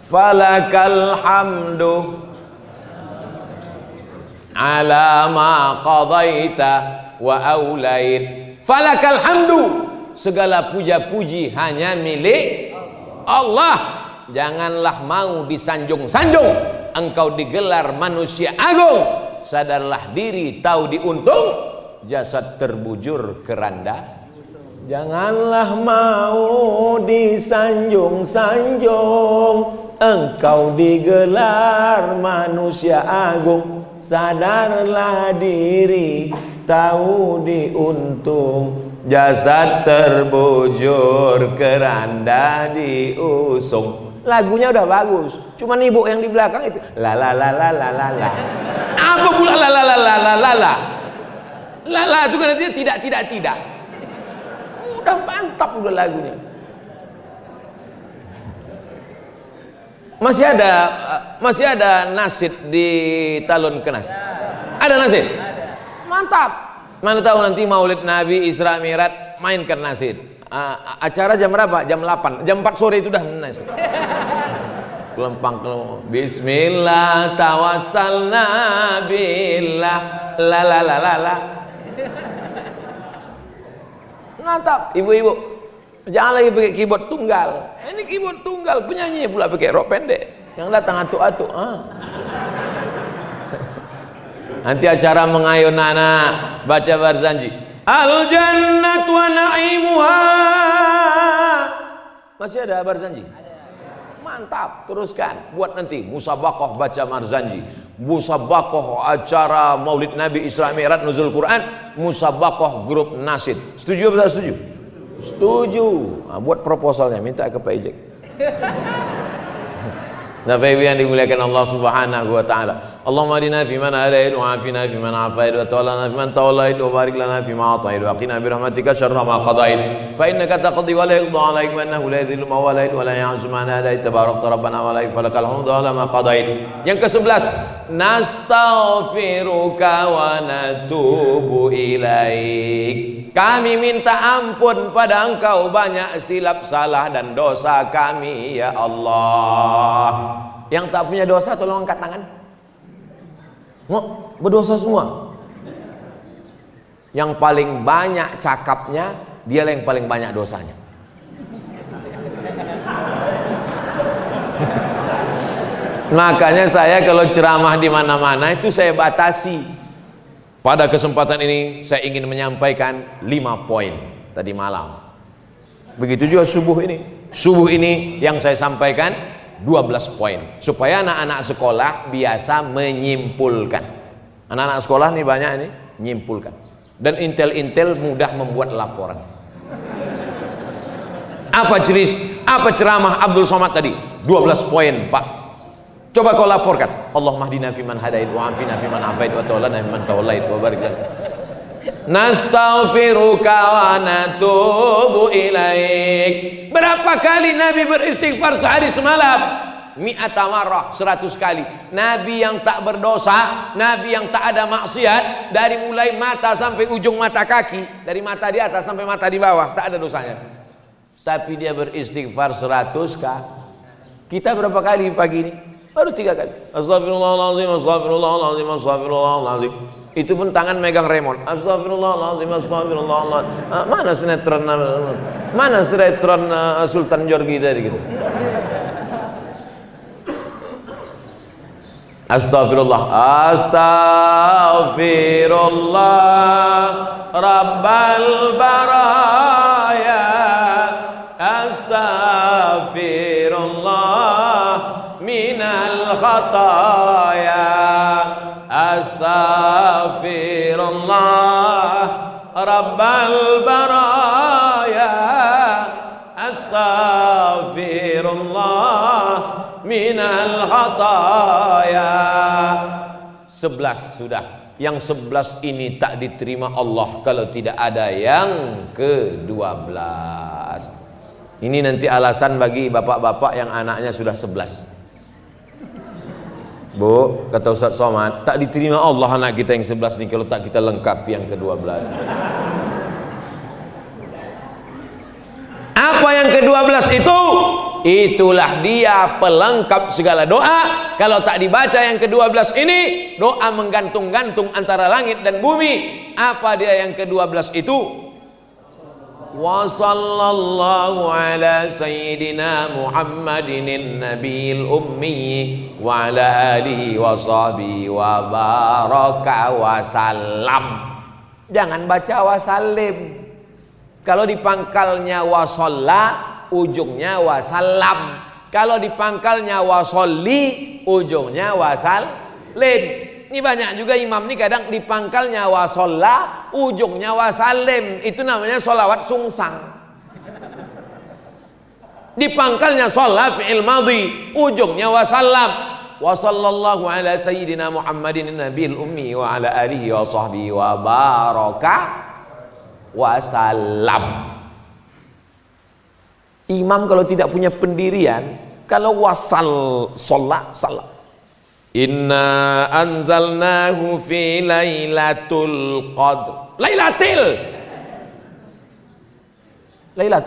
Falakal hamdu ala ma qadaita wa aulait. Falakal hamdu, segala puja-puji hanya milik Allah. Janganlah mau disanjung-sanjung, engkau digelar manusia agung. Sadarlah diri, tahu diuntung, jasad terbujur keranda. Janganlah mau disanjung-sanjung, engkau digelar manusia agung. Sadarlah diri, tahu diuntung, jasad terbujur keranda diusung. Lagunya udah bagus, cuman ibu yang di belakang itu la la la la la la la. Apa pula la la la la la la la? La la itu kan artinya tidak. Udah mantap udah lagunya. Masih ada nasid di Talun Kenas? Ada nasid? Mantap. Mana tahu nanti Maulid Nabi Isra Mi'raj mainkan nasid. Acara jam berapa? Jam 8. Jam 4 sore itu dah nasid. Kelempang. Bismillah tawassalna billah la la la la la. Mantap, ibu-ibu. Jangan lagi pakai keyboard tunggal. Ini keyboard tunggal, penyanyi pula pakai rok pendek. Yang datang atuk-atuk. Nanti acara mengayun anak baca Barzanji. Al jannat wa na'imuha. Masih ada Barzanji? Mantap, teruskan. Buat nanti musabaqah baca Barzanji, musabaqah acara Maulid Nabi Isra Mi'raj Nuzul Quran, musabaqah grup nasid. Setuju atau tak setuju? Setuju. Buat proposalnya, minta ke Pak Ijek. Bapak Ibu yang dimuliakan Allah Subhanahu wa taala. Allahumma hadina fi man hadait wa afina fi man afait wa tawallana fi man tawallait wa barik lana fi ma atait wa qina bi rahmatika syarra ma qadait fa innaka taqdi wa la yuqda alaik wa innahu la yadhillu man walait wa la ya'zu man hadait tabarakta rabbana wa la falakal hamdu ala ma qadait. Yang ke-11, nastaghfiruka wa natubu ilaik. Kami minta ampun pada Engkau banyak silap salah dan dosa kami ya Allah. Yang tak punya dosa tolong angkat tangan. Oh, berdosa semua. Yang paling banyak cakapnya, dialah yang paling banyak dosanya. Makanya saya kalau ceramah di mana-mana itu saya batasi. Pada kesempatan ini saya ingin menyampaikan 5 poin tadi malam. Begitu juga subuh ini. Subuh ini yang saya sampaikan 12 poin supaya anak-anak sekolah biasa menyimpulkan. Anak-anak sekolah nih banyak ini menyimpulkan. Dan intel-intel mudah membuat laporan. Apa ceramah Abdul Somad tadi? 12 poin, Pak. Coba kau laporkan. Allahumma hdina fiman hadait wa afina fiman afait wa tawallana fiman tawallait wa barik lana. Nastaghfiruka wa natubu ilaik. Berapa kali Nabi beristighfar sehari semalam? Mi'ata marrah, 100 kali. Nabi yang tak berdosa, Nabi yang tak ada maksiat, dari mulai mata sampai ujung mata kaki, dari mata di atas sampai mata di bawah, tak ada dosanya. Tapi dia beristighfar 100 kali. Kita berapa kali pagi ini? Baru 3 kali. Astagfirullahaladzim, astagfirullahaladzim, astagfirullahaladzim. Itu pun tangan megang remote. Astagfirullahaladzim, astagfirullahaladzim. Mana sinetron Sultan Jorgi tadi gitu. Astagfirullah, astagfirullah, Rabbal baraya, astagfirullah minal khataya, astagfirullah, Rabbal baraya, astagfirullah minal khataya. 11 sudah. Yang 11 ini tak diterima Allah kalau tidak ada yang ke-12. Ini nanti alasan bagi bapak-bapak yang anaknya sudah 11. Bu, kata Ustaz Somad, tak diterima Allah anak kita yang 11 ini kalau tak kita lengkapi yang ke-12. Apa yang ke-12 itu? Itulah dia pelengkap segala doa. Kalau tak dibaca yang ke-12 ini, doa menggantung-gantung antara langit dan bumi. Apa dia yang ke-12 itu? Wa sallallahu ala sayyidina Muhammadin nabiyil ummi wa ala alihi wa sahbihi wa baraka wa salam. Jangan baca wa salim. Kalau di pangkalnya wa shalla, ujungnya wa salam. Kalau di pangkalnya wa sholli, ujungnya wa salim. Ini banyak juga imam nih kadang di pangkalnya wa sholla, ujungnya wa salim. Itu namanya sholawat sungsang. Di pangkalnya sholla fi'il madhi, ujungnya wa salam. Wa sallallahu ala sayyidina Muhammadin nabiyil ummi wa ala alihi wa sahbihi wa baraka wa salam. Imam kalau tidak punya pendirian, kalau wasal sholat salah. Inna anzalnahu fi lailatul qadr. Lailatul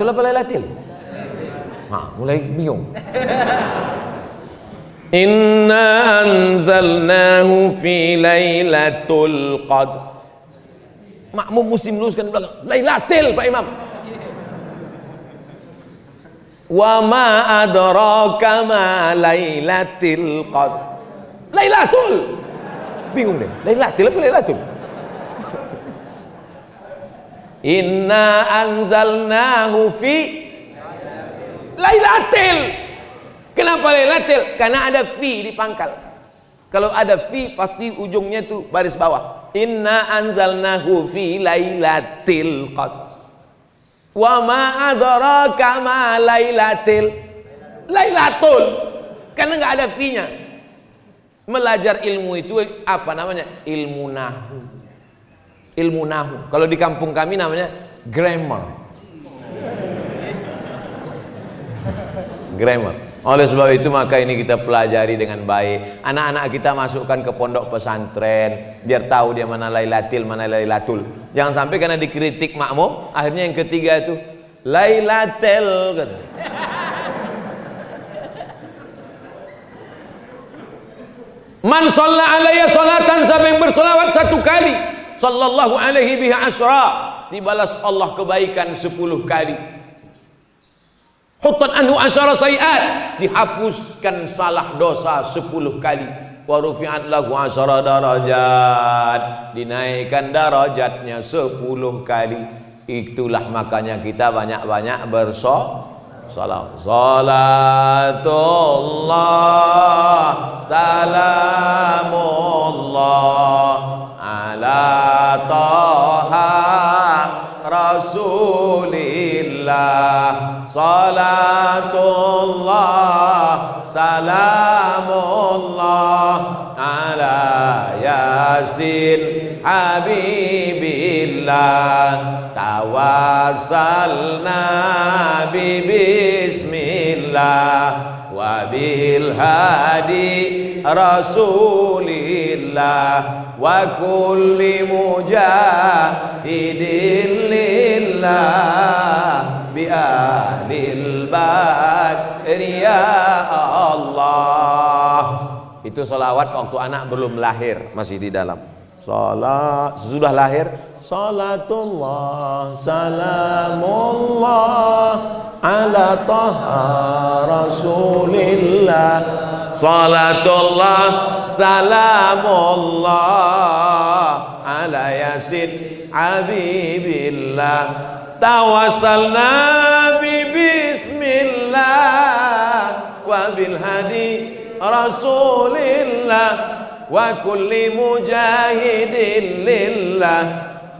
apa lailatul? Mulai bingung. Inna anzalnahu fi lailatul qadr. Makmum muslim luruskan di belakang. Lailatul Pak Imam. Wa ma adraka ma lailatul qadr. Lailatul. Bingung deh. Lailatul apa lailatul? Inna anzalnahu fi lailatul. Kenapa lailatul? Karena ada fi di pangkal. Kalau ada fi pasti ujungnya tuh baris bawah. Inna anzalnahu fi lailatul qadr. Wa ma adraka ma lailatul. Lailatul. Karena enggak ada fi-nya. Belajar ilmu itu apa namanya? Ilmu nahu. Ilmu nahu. Kalau di kampung kami namanya grammar. Grammar. Oleh sebab itu maka ini kita pelajari dengan baik. Anak-anak kita masukkan ke pondok pesantren biar tahu dia mana Lailatul, mana Lailatul. Jangan sampai karena dikritik makmum, akhirnya yang ketiga itu Lailatul gitu. Man shalla alayya salatan, siapa yang bersolawat satu kali, sallallahu alaihi biha asyra, dibalas Allah kebaikan 10 kali. Huttan anhu asyara sayiat, dihapuskan salah dosa 10 kali. Wa rufi'at lahu asyara darajat, dinaikkan darajatnya 10 kali. Itulah makanya kita banyak-banyak bersolawat. Salatullah salamullah ala taha rasulillah. Salatullah salamullah ala yasin habibillah. Tawassalna bismillah wa bil hadi rasulillah wa kulli mujahidin lillah bi ahlil badri ya Allah. Itu salawat waktu anak belum lahir, masih di dalam. Salat sesudah lahir, salatullah salamullah ala taha rasulillah. Salatullah salamullah ala yasin habibillah. Tawassalna bismillah wa bil hadi rasulillah wa kulli mujahidin lillah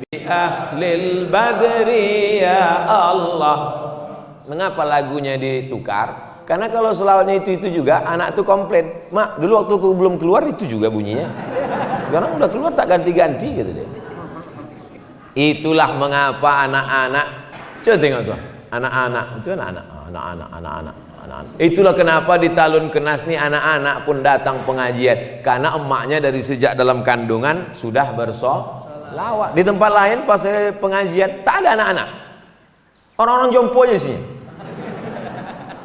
bi ahlil badri ya Allah. Mengapa lagunya ditukar? Karena kalau selawatnya itu juga anak tuh komplain, mak dulu waktu aku belum keluar itu juga bunyinya, sekarang udah keluar tak ganti-ganti gitu deh. Itulah mengapa anak-anak, coba tengok tuh, anak-anak, itulah kenapa di Talun Kenas nih anak-anak pun datang pengajian, karena emaknya dari sejak dalam kandungan sudah bersolawat. Di tempat lain pas pengajian tak ada anak-anak, orang-orang jompo aja sih.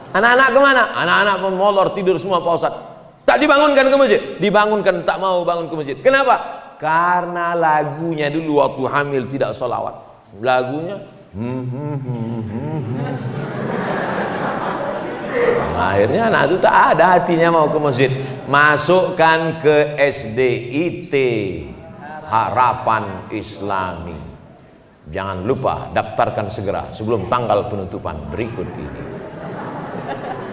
Anak-anak kemana? Anak-anak molor tidur semua Pak Ustadz. Tak dibangunkan ke masjid, dibangunkan tak mau bangun ke masjid. Kenapa? Karena lagunya dulu waktu hamil tidak solawat. Lagunya akhirnya anak itu tak ada hatinya mau ke masjid. Masukkan ke SDIT, Harapan Islami. Jangan lupa daftarkan segera sebelum tanggal penutupan berikut ini.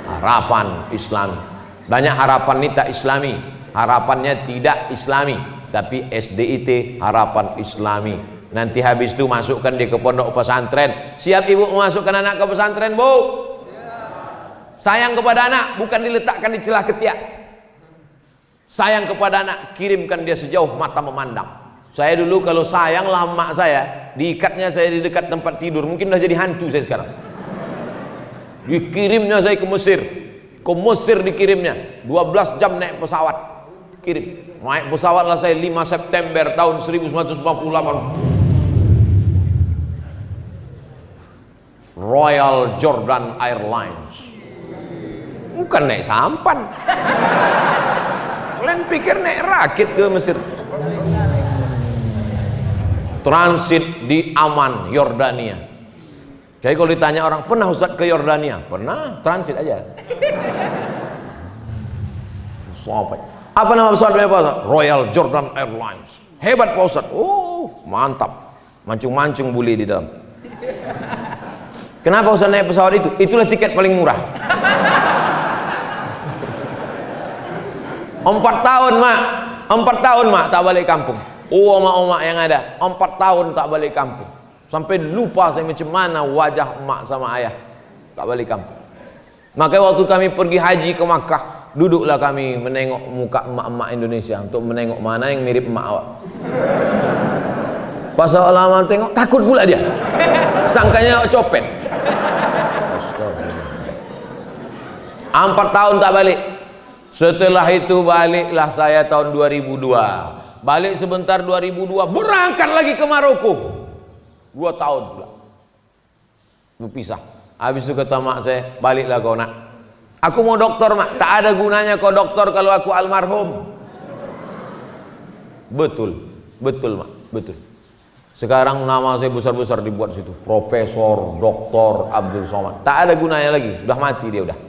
Harapan Islami. Banyak harapan ini tak islami, harapannya tidak islami, tapi SDIT Harapan Islami. Nanti habis itu masukkan dia ke pondok pesantren. Siap ibu memasukkan anak ke pesantren, Bu? Sayang kepada anak bukan diletakkan di celah ketiak. Sayang kepada anak, kirimkan dia sejauh mata memandang. Saya dulu kalau sayang lah emak saya, diikatnya saya di dekat tempat tidur, mungkin udah jadi hantu saya sekarang. Dikirimnya saya ke Mesir. Ke Mesir dikirimnya 12 jam naik pesawat. Kirim. Naik pesawat lah saya 5 September tahun 1948. Royal Jordan Airlines. Bukan naik sampan. Kalian pikir naik rakit ke Mesir. Transit di Amman, Yordania. Jadi kalau ditanya orang, pernah Ustaz ke Yordania? Pernah, transit aja. Apa nama pesawatnya Pak Ustaz? Royal Jordan Airlines. Hebat Pak Ustaz. Mantap. Mancung-mancung buli di dalam. Kenapa Ustaz naik pesawat itu? Itulah tiket paling murah. 4 tahun mak, 4 tahun mak tak balik kampung. Omak-omak yang ada 4 tahun tak balik kampung. Sampai lupa saya macam mana wajah emak sama ayah. Tak balik kampung. Makanya waktu kami pergi haji ke Makkah, Duduklah kami menengok muka emak-emak Indonesia untuk menengok mana yang mirip emak awak. Pas lama tengok, takut pula dia. Sangkanya copet. 4 tahun tak balik. Setelah itu baliklah saya tahun 2002. Balik sebentar 2002, berangkat lagi ke Maroko. 2 tahun pula. Berpisah. Habis itu kata mak saya, baliklah kau nak. Aku mau doktor mak. Tak ada gunanya kau doktor kalau aku almarhum. Betul. Betul mak. Betul. Sekarang nama saya besar-besar dibuat situ. Profesor, Doktor Abdul Somad. Tak ada gunanya lagi. Sudah mati dia udah.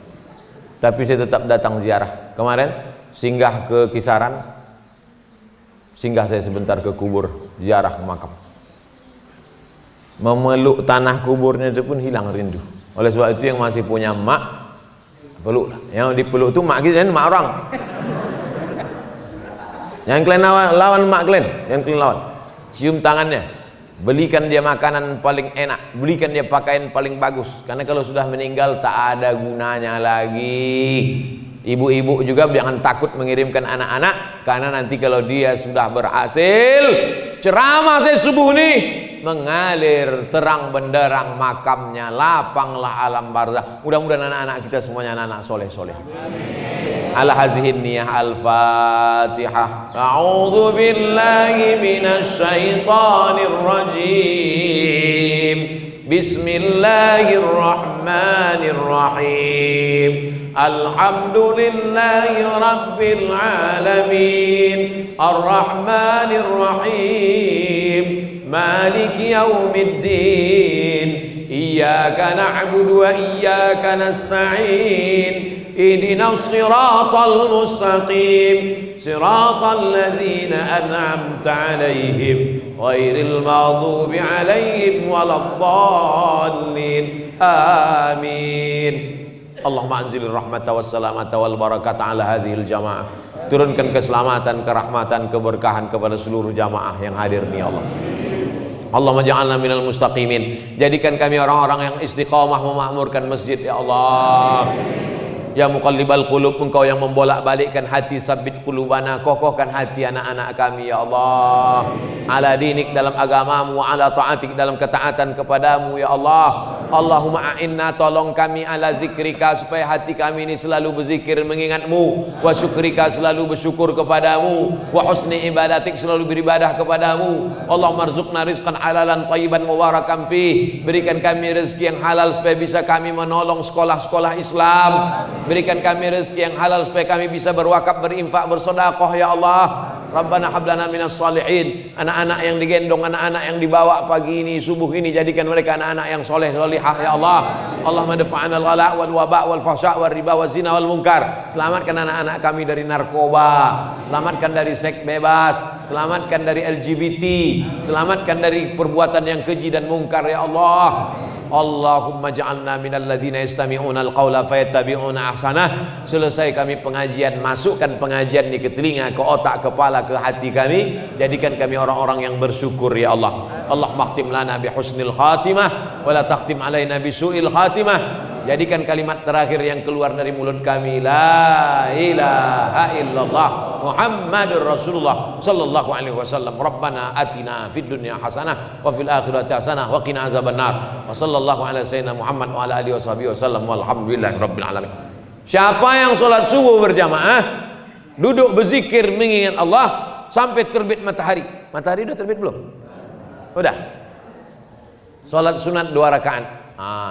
Tapi saya tetap datang ziarah. Kemarin singgah ke Kisaran. Singgah saya sebentar ke kubur, ziarah makam. Memeluk tanah kuburnya itu pun hilang rindu. Oleh sebab itu yang masih punya mak, peluklah. Yang dipeluk itu mak kita, mak orang. Yang kalian lawan mak kalian, yang kalian lawan. Cium tangannya, belikan dia makanan paling enak, belikan dia pakaian paling bagus. Karena kalau sudah meninggal tak ada gunanya lagi. Ibu-ibu juga jangan takut mengirimkan anak-anak, karena nanti kalau dia sudah berhasil, ceramah saya subuh nih, mengalir terang benderang makamnya, lapanglah alam barzakh. Mudah-mudahan anak-anak kita semuanya anak-anak soleh-soleh. Ala hazihin niyah al-fatihah. A'udzu billahi minasy syaithanir rajim. Bismillahirrahmanirrahim. Alhamdulillahi rabbil alamin. Ar-rahmanir rahim. Maliki yaumiddin. Iyyaka na'budu wa iyyaka nasta'in. اهدنا الصراط المستقيم صراط الذين أنعمت عليهم غير المغضوب عليهم ولا الضالين آمين اللهم أنزل الرحمة والسلامة والبركة على هذه الجماعة. Turunkan keselamatan, kerahmatan, keberkahan kepada seluruh jamaah yang hadir nih Allah. Allahumma ja'alna minal mustaqimin. Jadikan kami orang-orang yang istiqamah memakmurkan masjid ya Allah. Ya muqallibal qulub, engkau yang membolak-balikkan hati, sabbit qulubana, kokohkan hati anak-anak kami ya Allah. Ala dinik, dalam agamamu, ala ta'atik, dalam ketaatan kepadamu ya Allah. Allahumma a'inna, tolong kami, ala zikrika, supaya hati kami ini selalu berzikir mengingatmu, wa syukrika, selalu bersyukur kepadamu, wa husni ibadatik, selalu beribadah kepadamu. Allahumma rzuqna rizqan halalan thayyiban mubarakan fih. Berikan kami rezeki yang halal supaya bisa kami menolong sekolah-sekolah Islam. Berikan kami rezeki yang halal supaya kami bisa berwakaf, berinfak, bersedekah ya Allah. Rabbana hablana minas salihin. Anak-anak yang digendong, anak-anak yang dibawa pagi ini, subuh ini, jadikan mereka anak-anak yang soleh solihah ya Allah. Allahumma dafa'ana al-ghala wal waba wal fahsya wal riba wal zina wal munkar. Selamatkan anak-anak kami dari narkoba, selamatkan dari seks bebas, selamatkan dari LGBT, selamatkan dari perbuatan yang keji dan mungkar ya Allah. Allahumma ja'alna minal ladzina yastami'una al-qawla fayattabi'una ahsanah. Selesai kami pengajian, masukkan pengajian ini ke telinga, ke otak, kepala, ke hati kami. Jadikan kami orang-orang yang bersyukur ya Allah. Allahumma khtim lana bi husnil khatimah wa la takhtim alaina bi su'il khatimah. Jadikan kalimat terakhir yang keluar dari mulut kami, la ilaha illallah Muhammadur Rasulullah sallallahu alaihi wasallam. Rabbana atina fid dunya hasanah wa fil akhirati hasanah wa qina azabannar. Wa sallallahu ala sayyidina Muhammad wa ala alihi washabihi wasallam walhamdulillahi rabbil alamin. Siapa yang sholat subuh berjamaah, duduk berzikir mengingat Allah sampai terbit matahari. Matahari udah terbit belum? Udah. Sholat sunat 2 rakaat.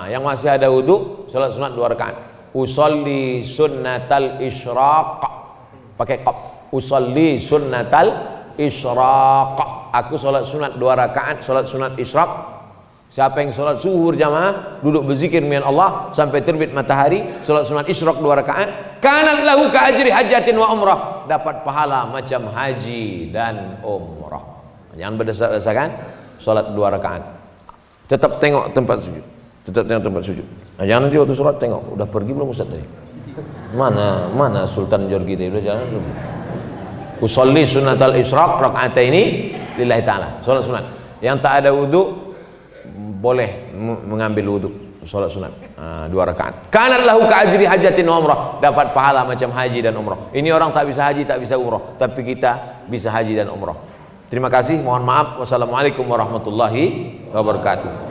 Yang masih ada wudu, sholat sunat 2 rakaat. Usolli sunnatal isyraq, pakai qaf. Usolli sunnatal isyraq. Aku sholat sunat 2 rakaat, sholat sunat isyraq. Siapa yang sholat zuhur jamaah, duduk berzikir dengan Allah sampai terbit matahari, sholat sunat isyraq 2 rakaat, kanat lahu ka ajri hajatin wa umrah, dapat pahala macam haji dan umrah. Jangan berdasar-dasarkan sholat 2 rakaat. Tetap tengok tempat sujud. Tetap tengok tempat sujud. Nah, jangan nanti waktu sholat tengok, udah pergi belum Ustaz tadi? Mana Sultan Jorgi tadi, udah jalan belum? Usolli sunnatal isyraq rakaataini lillahi ta'ala. Sholat sunat. Yang tak ada wudu boleh mengambil wudu, sholat sunat. 2 rakaat. Kanat lahu ka'ajri hajatin wa umrah, dapat pahala macam haji dan umrah. Ini orang tak bisa haji, tak bisa umrah, tapi kita bisa haji dan umrah. Terima kasih, mohon maaf. Wassalamualaikum warahmatullahi wabarakatuh.